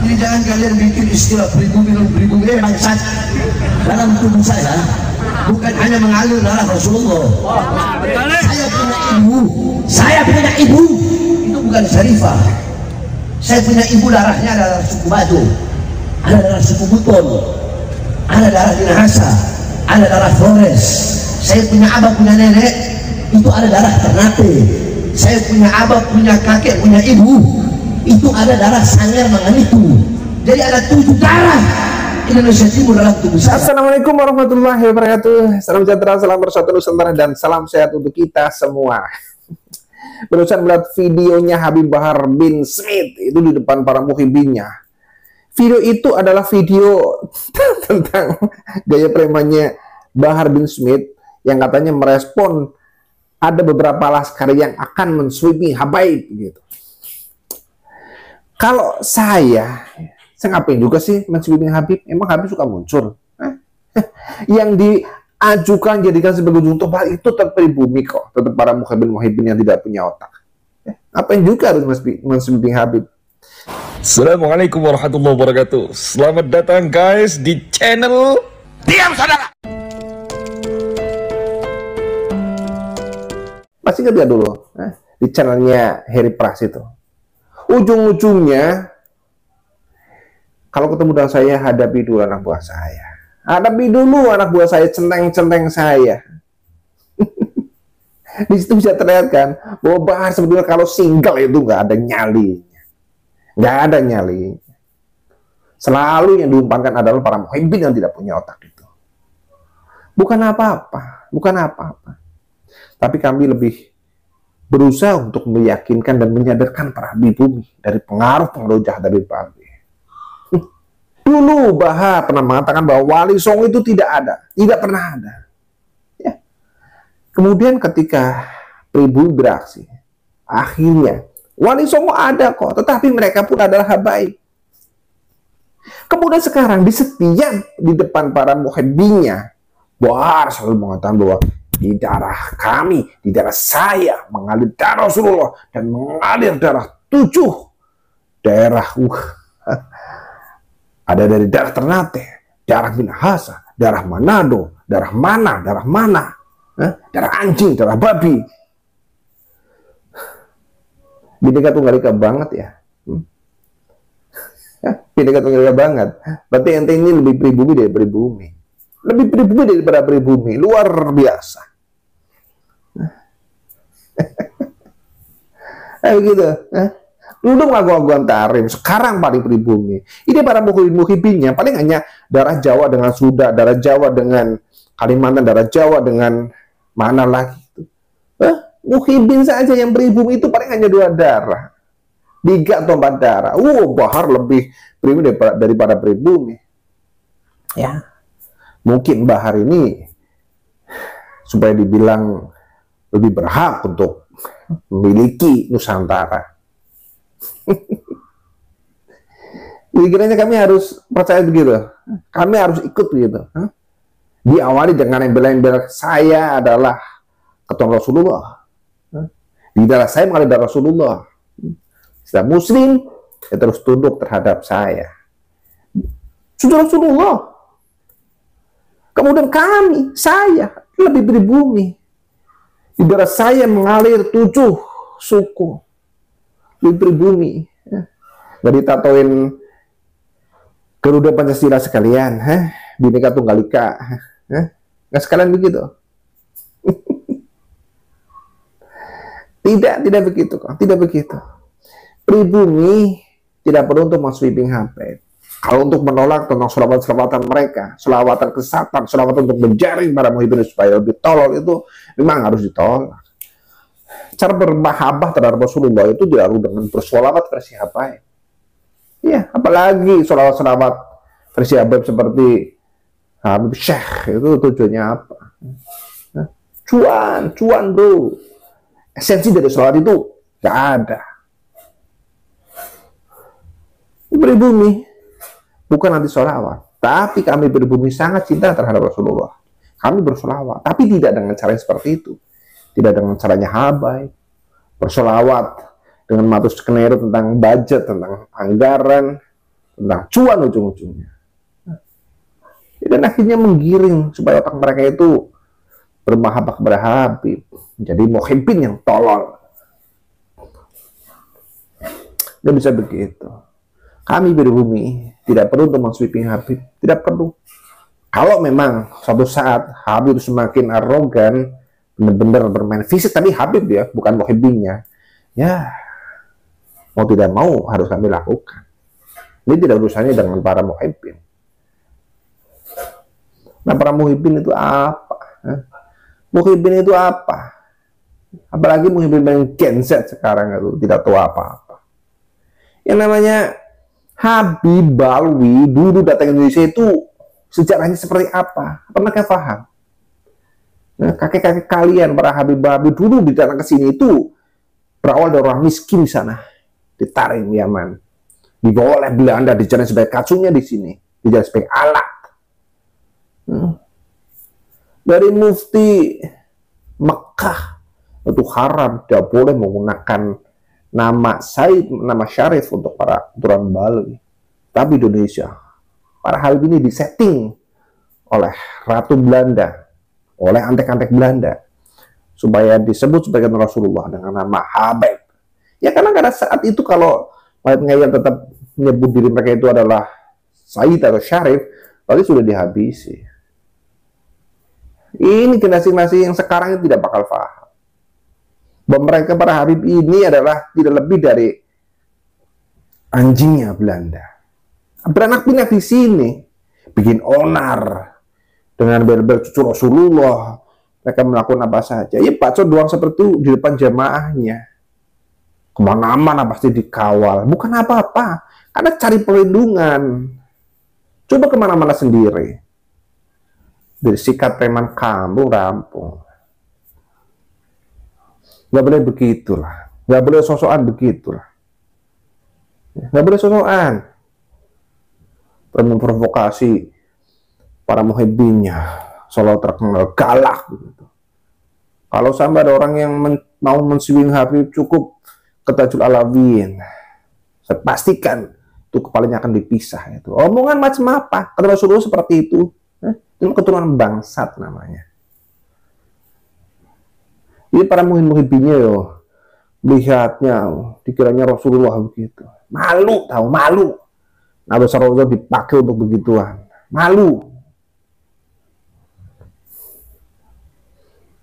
Jadi jangan kalian bikin istilah pribumi bangsat dalam tubuh saya. Bukan hanya mengalir darah Rasulullah. Saya punya ibu. Itu bukan syarifah. Saya punya ibu, darahnya adalah suku Batu, ada darah suku Buton, ada darah Minahasa, ada darah Flores. Saya punya abah, punya nenek, itu ada darah Ternate. Saya punya abah, punya kakek, punya ibu, itu ada darah Sangir Manganitu. Jadi ada 7 darah Indonesia Timur dalam tubuh saya. Assalamualaikum warahmatullahi wabarakatuh. Salam sejahtera, salam bersatu Nusantara, dan salam sehat untuk kita semua. Barusan melihat videonya Habib Bahar bin Smith itu di depan para muhibinnya. Video itu adalah video tentang gaya premannya Bahar bin Smith yang katanya merespon ada beberapa laskar yang akan mensweeping Habaib gitu. Kalau saya ngapain juga sih mensweeping Habib? Emang Habib suka muncul? Yang diajukan jadikan sebagai ujung tombak itu tetap pribumi kok, tetap para muhibin yang tidak punya otak. Ngapain juga harus mensweeping Habib? Assalamualaikum warahmatullahi wabarakatuh. Selamat datang guys di channel Diam Saudara. Masih nggak lihat dulu di channelnya Heri Pras itu. Ujung-ujungnya kalau ketemu dengan saya, hadapi dulu anak buah saya. Hadapi dulu anak buah saya, centeng-centeng saya. Di situ bisa terlihat kan bahwa Bahar sebetulnya kalau single itu nggak ada nyalinya, nggak ada nyalinya. Selalu yang diumpankan adalah para muhibbin yang tidak punya otak itu. Bukan apa-apa, bukan apa-apa. Tapi kami lebih berusaha untuk meyakinkan dan menyadarkan para pribumi dari pengaruh jahat dari Babi. Dulu Bahar pernah mengatakan bahwa Wali Songo itu tidak ada, tidak pernah ada. Ya. Kemudian ketika pribumi beraksi, akhirnya Wali Songo ada kok, tetapi mereka pun adalah habaib. Kemudian sekarang di depan para muhibbinnya, Bahar selalu mengatakan bahwa di darah kami, di darah saya mengalir darah Rasulullah dan mengalir darah 7 daerah. Ada dari darah Ternate, darah Minahasa, darah Manado, darah mana, darah anjing, darah babi. Bhinneka Tunggal Ika banget ya. Bhinneka Tunggal Ika banget. Berarti ente ini lebih pribumi dari pribumi. Lebih pribumi daripada pribumi, luar biasa. Gitu. Udah ngaku-ngakuan tarim, sekarang paling pribumi. Ini para muhibinnya paling hanya darah Jawa dengan Sunda, darah Jawa dengan Kalimantan, darah Jawa dengan mana lagi. Muhibin saja yang pribumi itu paling hanya 2 darah. 3 atau 4 darah. Bahar lebih pribumi daripada pribumi. Ya. Mungkin Bahar ini supaya dibilang lebih berhak untuk memiliki Nusantara. Pikirannya kami harus percaya begitu. Kami harus ikut begitu. Diawali dengan embel-embel saya adalah keturunan Rasulullah. Di darah saya mengalir darah Rasulullah. Setiap muslim ya terus tunduk terhadap saya. Sudah Rasulullah. Kemudian saya lebih pribumi. Di darah saya mengalir 7 suku. Lebih pribumi. Gak ditatoin Garuda Pancasila sekalian. Bhinneka Tunggal Ika. Gak sekalian begitu. Tidak begitu kok. Tidak begitu. Pribumi tidak perlu untuk mensweeping Habaib. Kalau untuk menolak tentang selawatan mereka, selawatan kesatan, selawatan untuk menjaring para muhibbin supaya lebih tolol, itu memang harus ditolak. Cara bermahabbah terhadap Rasulullah itu dilakukan dengan bersolawat versi Habaib. Iya, apalagi solawat-solawat versi Habaib seperti Habib Syekh, itu tujuannya apa? Cuan bro. Esensi dari solawat itu gak ada. Pribumi bukan anti sholawat, tapi kami pribumi sangat cinta terhadap Rasulullah. Kami bersolawat, tapi tidak dengan cara yang seperti itu. Tidak dengan caranya Habaib. Bersolawat dengan matus skenario tentang budget, tentang anggaran. tentang cuan ujung-ujungnya. Dan akhirnya menggiring supaya otak mereka itu bermahabbah kepada Habib, jadi muhibbin yang tolol. Gak bisa begitu. Kami pribumi tidak perlu untuk men-sweeping Habib, tidak perlu. Kalau memang suatu saat Habib semakin arogan, benar-benar bermain fisik, tapi Habib ya, bukan muhibbinnya, ya mau tidak mau harus kami lakukan. Ini tidak urusannya dengan para muhibbin. Nah, para muhibbin itu apa? Muhibbin itu apa? Apalagi muhibbin yang Gen Z sekarang itu tidak tahu apa-apa. Yang namanya Habib Balwi dulu datang ke Indonesia itu sejarahnya seperti apa? Apa mereka paham? Nah, kakek-kakek kalian para Habib Balwi dulu datang ke sini itu berawal dari orang miskin di sana, di Tarim, Yaman. Dibawa oleh Belanda, dijadikan sebagai kacungnya di sini, dijadikan sebagai alat. Dari mufti Mekah itu haram, tidak boleh menggunakan nama Said, nama Syarif untuk para keturunan Balwi. Tapi Indonesia, para Habib ini disetting oleh Ratu Belanda, oleh antek-antek Belanda, supaya disebut sebagai Rasulullah dengan nama Habib. Ya karena pada saat itu kalau ngayal tetap menyebut diri mereka itu adalah Said atau Syarif, berarti sudah dihabisi. Ini generasi-generasi yang sekarang itu tidak bakal paham bahwa mereka para Habib ini adalah tidak lebih dari anjingnya Belanda. Beranak pinak di sini, bikin onar dengan bel-bel cucu Rasulullah. Mereka melakukan apa saja. Ya bacot doang seperti itu di depan jamaahnya. Kemana-mana pasti dikawal. Bukan apa-apa, karena cari perlindungan. Coba kemana-mana sendiri. Dari sikat preman kampung rampung. Nggak boleh begitulah. Nggak boleh sosokan begitulah. Nggak boleh sosokan. Memprovokasi para muhibbinnya. Selalu terkenal galak gitu. Kalau sampai ada orang yang mau men-swing Habib, cukup ke Tajul Alawin. Saya pastikan itu kepalanya akan dipisah. Itu omongan macam apa? Kata Rasulullah seperti itu. Itu keturunan bangsat namanya. Ini para muhibbinnya yo, lihatnya, dikiranya Rasulullah begitu. Malu, tahu malu. Nabi Rasulullah dipakai untuk begituan. Malu.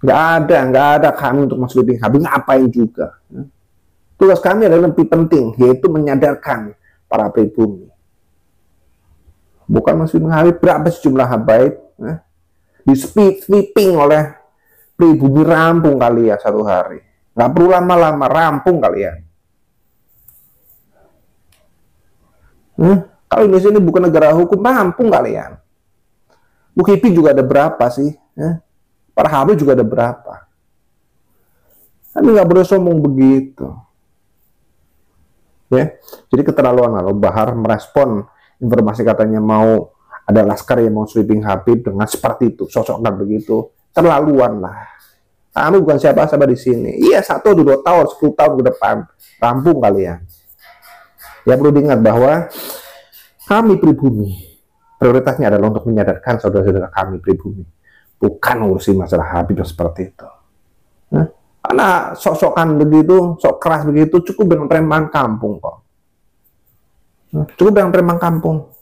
Nggak ada kami untuk masuk di Habib, ngapain juga. Tugas kami adalah lebih penting, yaitu menyadarkan para pribumi. Bukan masuk Habib, berapa sejumlah Habib di sweeping oleh pribumi, rampung kalian satu hari. Nggak perlu lama-lama, rampung kalian. Kalau Indonesia ini bukan negara hukum, rampung kalian. Muhibbin juga ada berapa sih? Para Habib juga ada berapa? Kami nggak boleh sombong begitu. Ya, jadi keterlaluan kalau Bahar merespon informasi katanya mau ada laskar yang mau sweeping Habib dengan seperti itu, sosokkan begitu, terlaluan lah. Kamu bukan siapa-siapa di sini. Iya, 1, 2 tahun, 10 tahun ke depan, rampung kalian. Ya perlu diingat bahwa kami pribumi, prioritasnya adalah untuk menyadarkan saudara-saudara kami pribumi, bukan ngurusin masalah Habib yang seperti itu. Karena sok-sokan begitu, sok keras begitu, cukup dengan preman kampung kok. Cukup dengan preman kampung.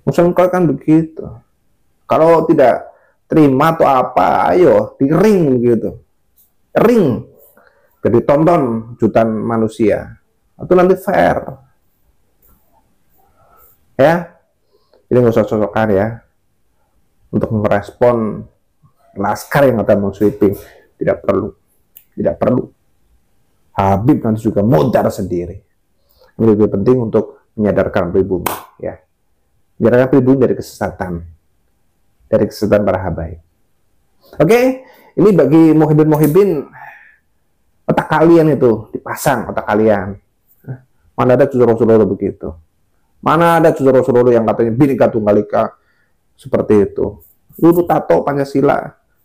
Musuh kan begitu. Kalau tidak terima atau apa, ayo di ring gitu. Ring. Jadi tonton jutaan manusia. Itu nanti fair. Ya. Jadi nggak usah sosokan ya. Untuk merespon laskar yang akan men-sweeping. Tidak perlu. Tidak perlu. Habib nanti juga modar sendiri. Ini lebih penting untuk menyadarkan pribumi. Ya. Menyadarkan pribumi dari kesesatan. Dari kesesatan para habaib. Oke. Ini bagi muhibbin-muhibbin, otak kalian itu dipasang, otak kalian. Mana ada cucu Rasulullah begitu? Mana ada cucu Rasulullah yang katanya Bhinneka Tunggal Ika seperti itu? Suruh tato Pancasila,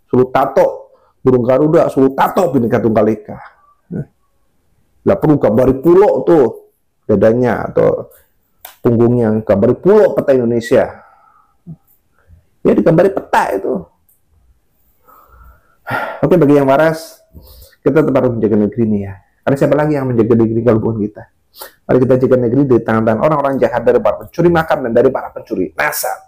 suruh tato burung Garuda, suruh tato Bhinneka Tunggal Ika. Nggak perlu gambari pulau tuh, dadanya atau punggungnya gambari pulau peta Indonesia. Ya digambari peta itu. Oke, bagi yang waras, kita tetap harus menjaga negeri ini ya. Karena siapa lagi yang menjaga negeri kalau bukan kita? Mari kita jaga negeri dari tangan-tangan orang-orang jahat, dari para pencuri makan dan dari para pencuri nasab.